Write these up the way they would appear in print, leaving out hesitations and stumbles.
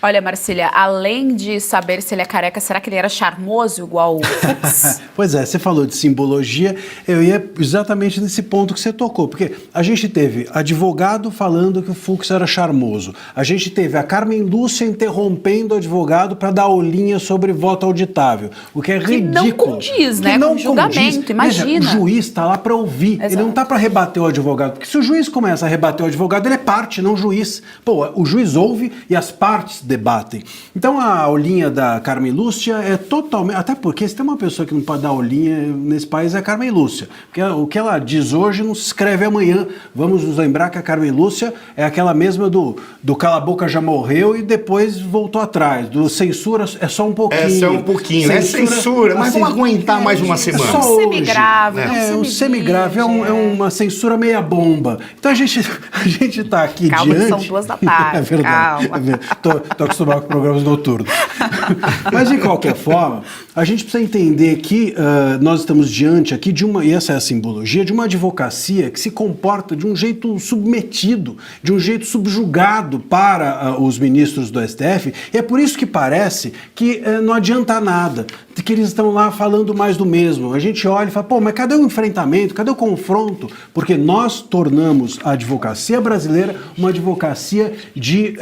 Olha, Marcília, além de saber se ele é careca, será que ele era charmoso igual o Fux? Pois é, você falou de simbologia, eu ia exatamente nesse ponto que você tocou, porque a gente teve advogado falando que o Fux era charmoso, a gente teve a Carmen Lúcia interrompendo o advogado para dar aulinha sobre voto auditável, o que é ridículo. Não condiz, né, com o julgamento, imagina. Veja, o juiz está lá para ouvir, Exato. ele não está para rebater o advogado, porque se o juiz começa a rebater o advogado, ele é parte, não juiz. Pô, o juiz ouve e as partes debatem. Então a aulinha da Carmen Lúcia é totalmente... Até porque se tem uma pessoa que não pode dar aulinha nesse país é a Carmen Lúcia. Porque o que ela diz hoje não se escreve amanhã. Vamos nos lembrar que a Carmen Lúcia é aquela mesma do Cala a Boca Já Morreu e depois voltou atrás. Do censura é só um pouquinho. É só um pouquinho, né? Censura, mas vamos aguentar mais uma semana. É só semigrave. o semigrave é uma censura meia bomba. Então a gente tá aqui Calma, diante... que são 2 da tarde. É verdade. Calma. É verdade. Tô acostumado com programas noturnos. Mas, de qualquer forma, a gente precisa entender que nós estamos diante aqui de uma, e essa é a simbologia, de uma advocacia que se comporta de um jeito submetido, de um jeito subjugado para os ministros do STF, e é por isso que parece que não adianta nada, que eles estão lá falando mais do mesmo. A gente olha e fala, pô, mas cadê o enfrentamento, cadê o confronto? Porque nós tornamos a advocacia brasileira uma advocacia de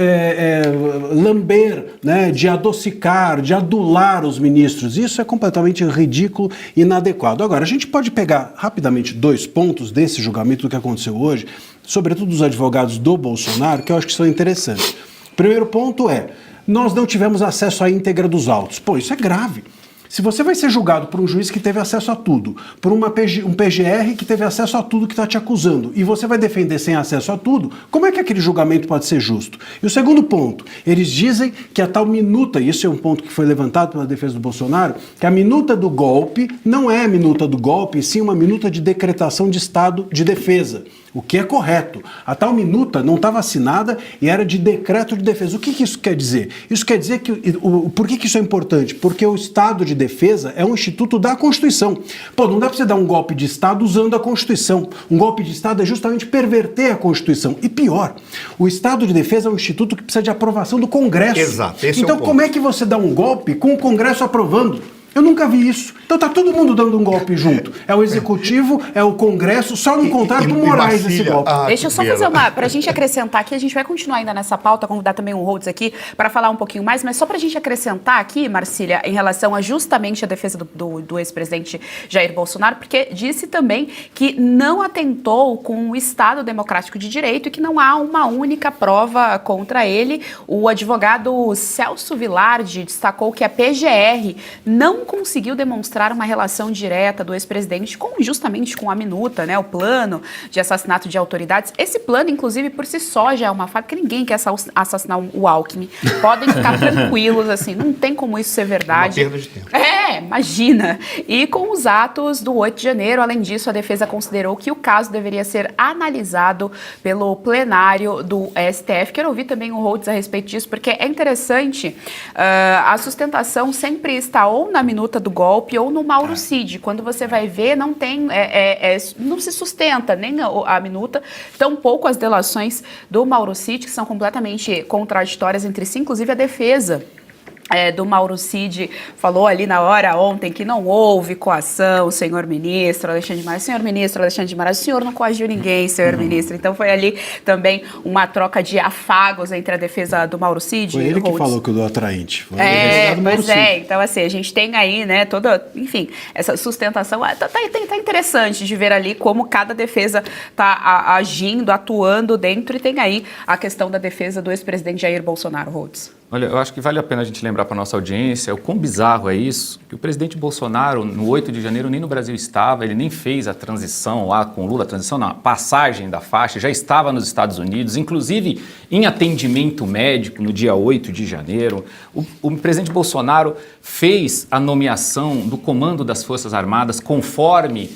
lamber, né, de adocicar, de adular os ministros. Isso é completamente ridículo e inadequado. Agora, a gente pode pegar rapidamente 2 pontos desse julgamento do que aconteceu hoje, sobretudo dos advogados do Bolsonaro, que eu acho que são interessantes. O primeiro ponto é, nós não tivemos acesso à íntegra dos autos. Pô, isso é grave. Se você vai ser julgado por um juiz que teve acesso a tudo, por um PGR que teve acesso a tudo que está te acusando, e você vai defender sem acesso a tudo, como é que aquele julgamento pode ser justo? E o segundo ponto, eles dizem que a tal minuta, e isso é um ponto que foi levantado pela defesa do Bolsonaro, que a minuta do golpe não é a minuta do golpe, e sim uma minuta de decretação de estado de defesa. O que é correto. A tal minuta não estava assinada e era de decreto de defesa. O que isso quer dizer? Isso quer dizer que... Por que isso é importante? Porque o estado de defesa é um instituto da Constituição. Pô, não dá para você dar um golpe de Estado usando a Constituição. Um golpe de Estado é justamente perverter a Constituição. E pior, o estado de defesa é um instituto que precisa de aprovação do Congresso. Exato. Então como é que você dá um golpe com o Congresso aprovando? Eu nunca vi isso. Então tá todo mundo dando um golpe junto. É o Executivo, é o Congresso, só não contar com Moraes esse golpe. Deixa eu só fazer pra gente acrescentar aqui, a gente vai continuar ainda nessa pauta, convidar também o Rhodes aqui para falar um pouquinho mais, mas só pra gente acrescentar aqui, Marcília, em relação a justamente a defesa do ex-presidente Jair Bolsonaro, porque disse também que não atentou com o Estado Democrático de Direito e que não há uma única prova contra ele. O advogado Celso Vilardi destacou que a PGR não conseguiu demonstrar uma relação direta do ex-presidente justamente com a minuta, né, o plano de assassinato de autoridades. Esse plano, inclusive, por si só já é uma fato que ninguém quer assassinar o Alckmin. Podem ficar tranquilos, assim, não tem como isso ser verdade. Uma perda de tempo. Imagina. E com os atos do 8 de janeiro, além disso, a defesa considerou que o caso deveria ser analisado pelo plenário do STF. Quero ouvir também o Rhodes a respeito disso, porque é interessante, a sustentação sempre está ou na minuta do golpe ou no Mauro Cid. Quando você vai ver, não tem, não se sustenta nem a minuta, tampouco as delações do Mauro Cid, que são completamente contraditórias entre si, inclusive a defesa do Mauro Cid falou ali na hora ontem que não houve coação, senhor ministro Alexandre de Moraes. Senhor ministro Alexandre de Moraes, o senhor não coagiu ninguém, senhor ministro. Então foi ali também uma troca de afagos entre a defesa do Mauro Cid. Foi ele que falou que o do atraente. Foi pois é, então assim, a gente tem aí, né, toda, enfim, essa sustentação, tá interessante de ver ali como cada defesa tá agindo, atuando dentro, e tem aí a questão da defesa do ex-presidente Jair Bolsonaro. Rhodes. Olha, eu acho que vale a pena a gente lembrar para a nossa audiência o quão bizarro é isso, que o presidente Bolsonaro, no 8 de janeiro, nem no Brasil estava, ele nem fez a transição lá com Lula, a passagem da faixa, já estava nos Estados Unidos, inclusive em atendimento médico no dia 8 de janeiro. O presidente Bolsonaro fez a nomeação do comando das Forças Armadas conforme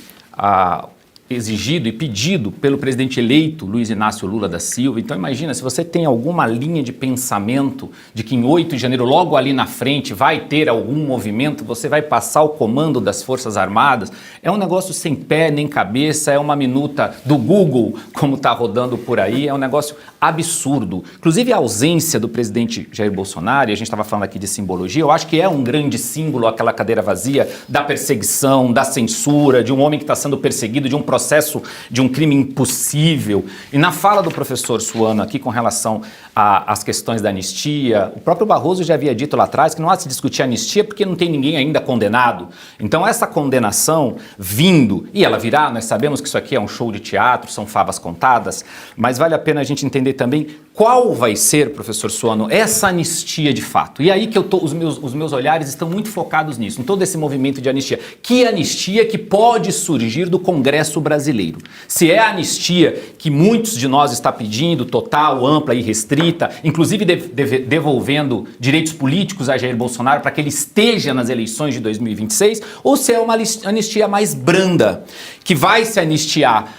exigido e pedido pelo presidente eleito Luiz Inácio Lula da Silva. Então imagina, se você tem alguma linha de pensamento de que em 8 de janeiro, logo ali na frente, vai ter algum movimento, você vai passar o comando das Forças Armadas, é um negócio sem pé nem cabeça, é uma minuta do Google, como está rodando por aí, é um negócio absurdo. Inclusive a ausência do presidente Jair Bolsonaro, e a gente estava falando aqui de simbologia, eu acho que é um grande símbolo aquela cadeira vazia da perseguição, da censura, de um homem que está sendo perseguido, de um processo de um crime impossível. E na fala do professor Suano aqui com relação às questões da anistia, o próprio Barroso já havia dito lá atrás que não há de se discutir anistia porque não tem ninguém ainda condenado. Então essa condenação vindo, e ela virá, nós sabemos que isso aqui é um show de teatro, são favas contadas, mas vale a pena a gente entender também qual vai ser, professor Suano, essa anistia de fato. E aí que os meus olhares estão muito focados nisso, em todo esse movimento de anistia. Que anistia que pode surgir do Congresso brasileiro? Se é a anistia que muitos de nós está pedindo, total, ampla e restrita, inclusive devolvendo direitos políticos a Jair Bolsonaro para que ele esteja nas eleições de 2026, ou se é uma anistia mais branda, que vai se anistiar,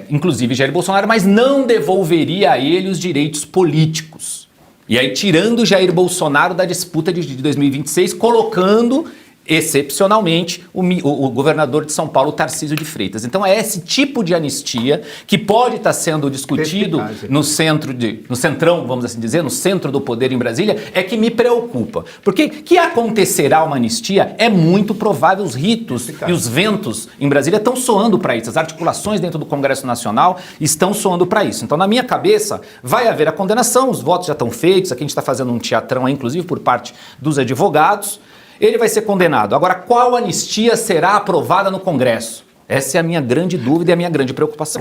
inclusive Jair Bolsonaro, mas não devolveria a ele os direitos políticos. E aí tirando Jair Bolsonaro da disputa de 2026, colocando excepcionalmente o governador de São Paulo, Tarcísio de Freitas. Então é esse tipo de anistia que pode estar sendo discutido no centrão, vamos assim dizer, no centro do poder em Brasília, é que me preocupa. Porque que acontecerá uma anistia é muito provável, os ritos e os ventos em Brasília estão soando para isso, as articulações dentro do Congresso Nacional estão soando para isso. Então na minha cabeça vai haver a condenação, os votos já estão feitos, aqui a gente está fazendo um teatrão aí, inclusive por parte dos advogados. Ele vai ser condenado. Agora, qual anistia será aprovada no Congresso? Essa é a minha grande dúvida e a minha grande preocupação.